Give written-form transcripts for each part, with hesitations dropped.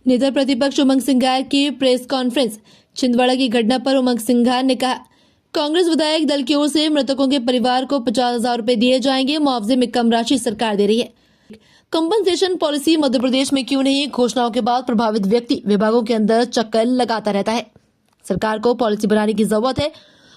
नेता प्रतिपक्ष उमंग सिंघार की प्रेस कॉन्फ्रेंस। छिंदवाड़ा की घटना पर उमंग सिंघार ने कहा, कांग्रेस विधायक दल की ओर से मृतकों के परिवार को 50,000 रुपए दिए जाएंगे। मुआवजे में कम राशि सरकार दे रही है। कंपनसेशन पॉलिसी मध्य प्रदेश में क्यों नहीं? घोषणाओं के बाद प्रभावित व्यक्ति विभागों के अंदर चक्कर लगाता रहता है। सरकार को पॉलिसी बनाने की जरूरत है।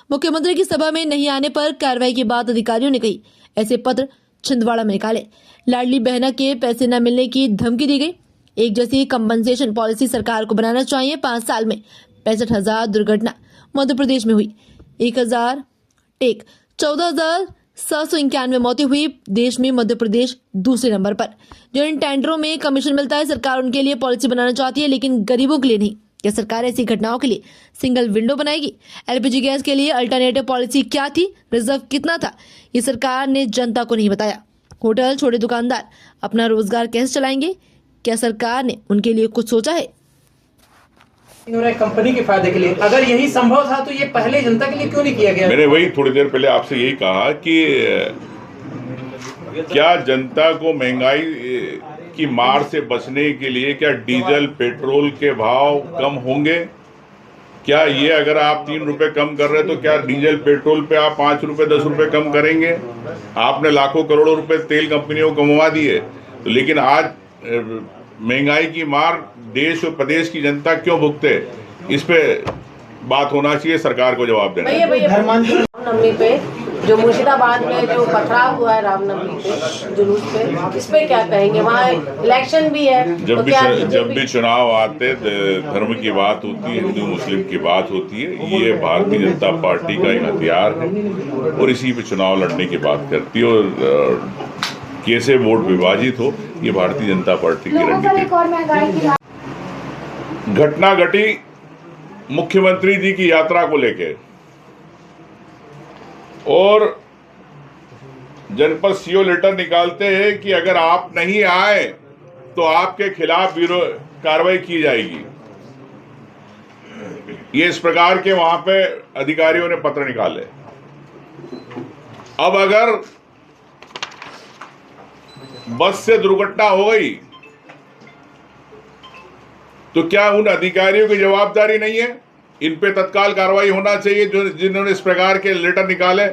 मुख्यमंत्री की सभा में नहीं आने पर कार्रवाई की बात अधिकारियों ने कही। ऐसे पत्र छिंदवाड़ा में निकाले। लाडली बहना के पैसे न मिलने की धमकी दी गई। एक जैसी कंपनसेशन पॉलिसी सरकार को बनाना चाहिए। 5 साल में 65,000 दुर्घटना मध्य प्रदेश में हुई। 14,791 मौतें हुई। देश में मध्य प्रदेश दूसरे नंबर पर। जिन टेंडरों में कमीशन मिलता है, सरकार उनके लिए पॉलिसी बनाना चाहती है, लेकिन गरीबों के लिए नहीं। क्या सरकार ऐसी घटनाओं के लिए सिंगल विंडो बनाएगी? एलपीजी गैस के लिए अल्टरनेटिव पॉलिसी क्या थी? रिजर्व कितना था? ये सरकार ने जनता को नहीं बताया। होटल, छोटे दुकानदार अपना रोजगार कैसे चलाएंगे? क्या सरकार ने उनके लिए कुछ सोचा है? कंपनी के फायदे के लिए अगर यही संभव था तो ये पहले जनता के लिए क्यों नहीं किया गया? मैंने वही थोड़ी देर पहले आपसे यही कहा कि क्या जनता को महंगाई की मार से बचने के लिए क्या डीजल पेट्रोल के भाव कम होंगे? क्या ये अगर आप 3 रुपए कम कर रहे हैं तो क्या डीजल पेट्रोल पे आप 5 रुपए 10 रुपए कम करेंगे? आपने लाखों करोड़ों रुपए तेल कंपनियों को कमवा दिए, तो लेकिन आज महंगाई की मार देश और प्रदेश की जनता क्यों भुगते? इस पे बात होना चाहिए, सरकार को जवाब देना चाहिए। रामनवमी पे जो मुर्शिदाबाद में जो पथराव हुआ है रामनवमी पे जुलूस पे, इस पे क्या कहेंगे? वहाँ इलेक्शन भी है। जब भी चुनाव आते धर्म की बात होती है, हिंदू मुस्लिम की बात होती है। ये भारतीय जनता पार्टी का एक हथियार है और इसी पे चुनाव लड़ने की बात करती है। और कैसे वोट विभाजित हो, ये भारतीय जनता पार्टी की रणनीति। घटना घटी मुख्यमंत्री जी की यात्रा को लेकर और जनपद सीओ लेटर निकालते हैं कि अगर आप नहीं आए तो आपके खिलाफ कार्रवाई की जाएगी। ये इस प्रकार के वहां पे अधिकारियों ने पत्र निकाले। अब अगर बस से दुर्घटना हो गई तो क्या उन अधिकारियों की जवाबदारी नहीं है? इन पे तत्काल कार्रवाई होना चाहिए जो जिन्होंने इस प्रकार के लेटर निकाले,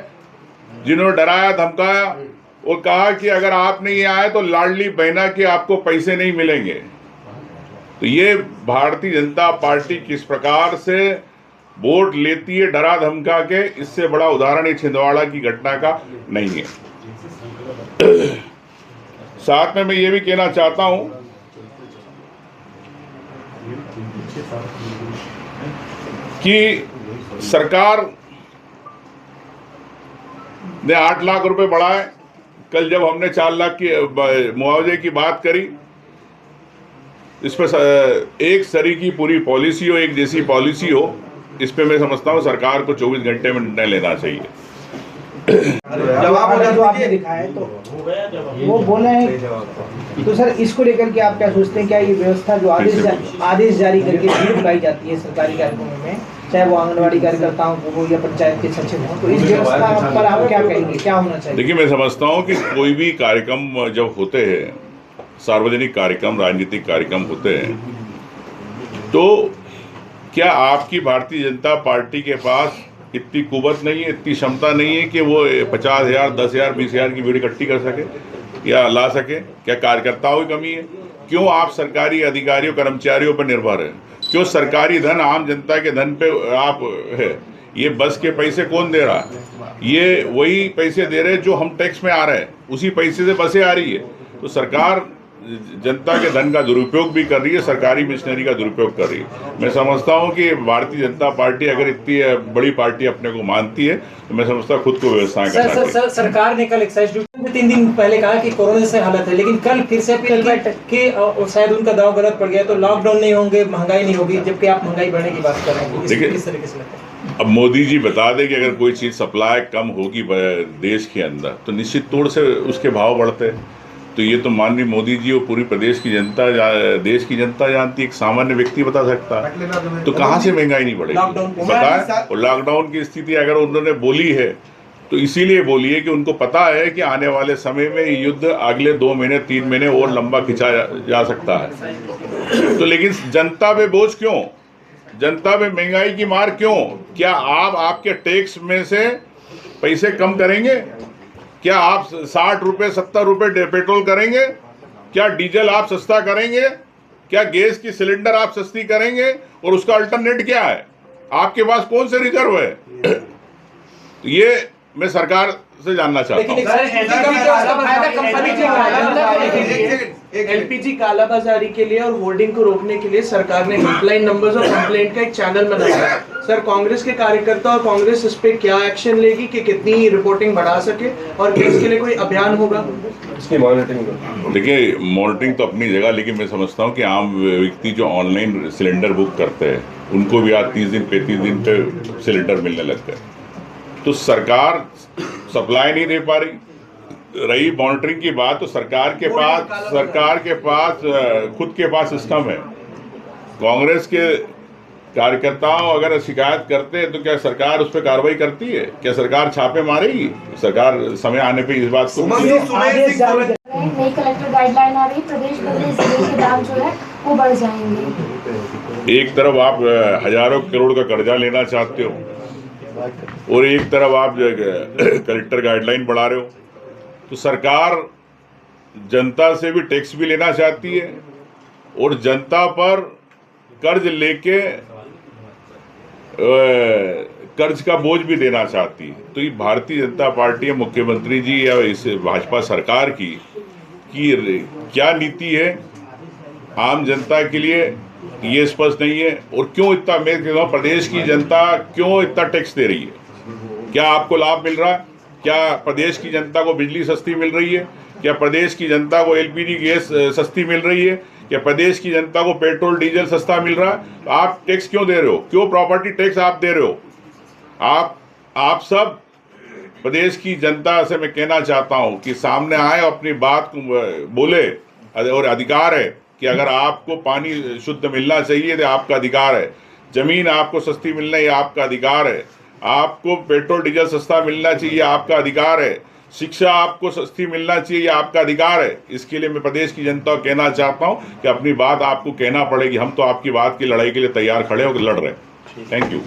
जिन्होंने डराया धमकाया और कहा कि अगर आप नहीं आए तो लाडली बहना के आपको पैसे नहीं मिलेंगे। तो ये भारतीय जनता पार्टी किस प्रकार से वोट लेती है डरा धमका के, इससे बड़ा उदाहरण ये छिंदवाड़ा की घटना का नहीं है। साथ में मैं ये भी कहना चाहता हूं कि सरकार ने 8 लाख रुपए बढ़ाए। कल जब हमने 4 लाख की मुआवजे की बात करी, इस पर एक सरी की पूरी पॉलिसी हो, एक जैसी पॉलिसी हो, इस पे मैं समझता हूँ सरकार को 24 घंटे में निर्णय लेना चाहिए। जवाब जो आपने दिखाया तो वो बोले हैं, तो सर इसको लेकर के आप क्या सोचते हैं? क्या ये व्यवस्था जो आदेश जारी करके भीड़ बुलाई जाती है सरकारी कार्यक्रमों में, चाहे वो आंगनबाड़ी कार्यकर्ताओं को हो या पंचायत के सचिव हो, तो इस व्यवस्था पर आप क्या कहेंगे, क्या होना चाहिए? देखिए, मैं समझता हूँ कि कोई भी कार्यक्रम जब होते हैं, सार्वजनिक कार्यक्रम, राजनीतिक कार्यक्रम होते हैं, तो क्या आपकी भारतीय जनता पार्टी के पास इतनी कुवत नहीं है, इतनी क्षमता नहीं है कि वो 50,000, 10,000, 20,000 की भीड़ इकट्ठी कर सके या ला सके? क्या कार्यकर्ताओं की कमी है? क्यों आप सरकारी अधिकारियों कर्मचारियों पर निर्भर है? क्यों सरकारी धन आम जनता के धन पे आप है? ये बस के पैसे कौन दे रहा है? ये वही पैसे दे रहे हैं जो हम टैक्स में आ रहे हैं, उसी पैसे से बसें आ रही है। तो सरकार जनता के धन का दुरुपयोग भी कर रही है, सरकारी मशीनरी का दुरुपयोग कर रही है। मैं समझता हूं कि भारतीय जनता पार्टी अगर इतनी बड़ी पार्टी अपने को मानती है तो मैं समझता हूं खुद को व्यवस्था करना चाहिए। सरकार ने कल एक्साइज ड्यूटी में 3 दिन पहले कहा कि कोरोना से हालत है, लेकिन कल फिर से अपील कि शायद उनका दाव गलत पड़ गया, तो लॉकडाउन नहीं होंगे, महंगाई नहीं होगी, जबकि आप महंगाई बढ़ने की बात कर रहे हैं। देखिए, किस तरीके से लगता है? अब मोदी जी बता दें कि अगर कोई चीज सप्लाई कम होगी देश के अंदर तो निश्चित तौर से उसके भाव बढ़ते हैं। तो ये तो माननीय मोदी जी और पूरी प्रदेश की जनता, देश की जनता जानती है, एक सामान्य व्यक्ति बता सकता है। तो कहाँ से महंगाई नहीं बढ़ेगी बताएं? और लॉकडाउन की स्थिति अगर उन्होंने बोली है तो इसीलिए बोलिए कि उनको पता है कि आने वाले समय में ये युद्ध अगले 2 महीने 3 महीने और लंबा खिंचा जा सकता है। तो लेकिन जनता पे बोझ क्यों, जनता पे महंगाई की मार क्यों? क्या आप आपके टैक्स में से पैसे कम करेंगे? क्या आप 60 रुपये 70 रुपये पेट्रोल करेंगे? क्या डीजल आप सस्ता करेंगे? क्या गैस की सिलेंडर आप सस्ती करेंगे? और उसका अल्टरनेट क्या है? आपके पास कौन से रिजर्व है? ये मैं सरकार से जानना चाहता हूँ। एलपीजी कालाबाजारी के लिए और होर्डिंग को रोकने के लिए सरकार ने हेल्पलाइन नंबर्स और कंप्लेंट का एक चैनल बनाया है। सर, कांग्रेस के कार्यकर्ता और कांग्रेस इस पे क्या एक्शन लेगी कि कितनी रिपोर्टिंग बढ़ा सके और क्या इसके लिए कोई अभियान होगा? इसकी मॉनिटरिंग। देखिए, मॉनिटरिंग तो अपनी जगह, लेकिन मैं समझता हूँ कि आम व्यक्ति जो ऑनलाइन सिलेंडर बुक करते हैं उनको भी आज 30 दिन 35 दिन पे सिलेंडर मिलने लग गए। तो सरकार सप्लाई नहीं दे पा रही मॉनिटरिंग की बात, तो सरकार के पास खुद के पास सिस्टम है। कांग्रेस के कार्यकर्ताओं अगर शिकायत करते हैं तो क्या सरकार उस पर कार्रवाई करती है? क्या सरकार छापे मारेगी? सरकार समय आने पे इस बात को नई कलेक्टर गाइडलाइन आ रही, प्रदेश भर में जिले के दाम जो है वो बढ़ जाएंगे। एक तरफ आप हजारों करोड़ का कर्जा लेना चाहते हो और एक तरफ आप जो कलेक्टर गाइडलाइन बढ़ा रहे हो। तो सरकार जनता से भी टैक्स भी लेना चाहती है और जनता पर कर्ज लेके कर्ज का बोझ भी देना चाहती है। तो ये भारतीय जनता पार्टी या मुख्यमंत्री जी या इस भाजपा सरकार की क्या नीति है आम जनता के लिए, ये स्पष्ट नहीं है। और क्यों इतना, मैं कहता हूँ, प्रदेश की जनता क्यों इतना टैक्स दे रही है? क्या आपको लाभ मिल रहा है? क्या प्रदेश की जनता को बिजली सस्ती मिल रही है? क्या प्रदेश की जनता को एलपीजी गैस सस्ती मिल रही है? क्या प्रदेश की जनता को पेट्रोल डीजल सस्ता मिल रहा है? तो आप टैक्स क्यों दे रहे हो? क्यों प्रॉपर्टी टैक्स आप दे रहे हो? आप सब प्रदेश की जनता से मैं कहना चाहता हूं कि सामने आए, अपनी बात को बोले। और अधिकार है कि अगर आपको पानी शुद्ध मिलना चाहिए तो आपका अधिकार है, जमीन आपको सस्ती मिलना ये आपका अधिकार है, आपको पेट्रोल डीजल सस्ता मिलना चाहिए आपका अधिकार है, शिक्षा आपको सस्ती मिलना चाहिए ये आपका अधिकार है। इसके लिए मैं प्रदेश की जनता को कहना चाहता हूं कि अपनी बात आपको कहना पड़ेगी। हम तो आपकी बात की लड़ाई के लिए तैयार खड़े होकर लड़ रहे हैं। Thank you.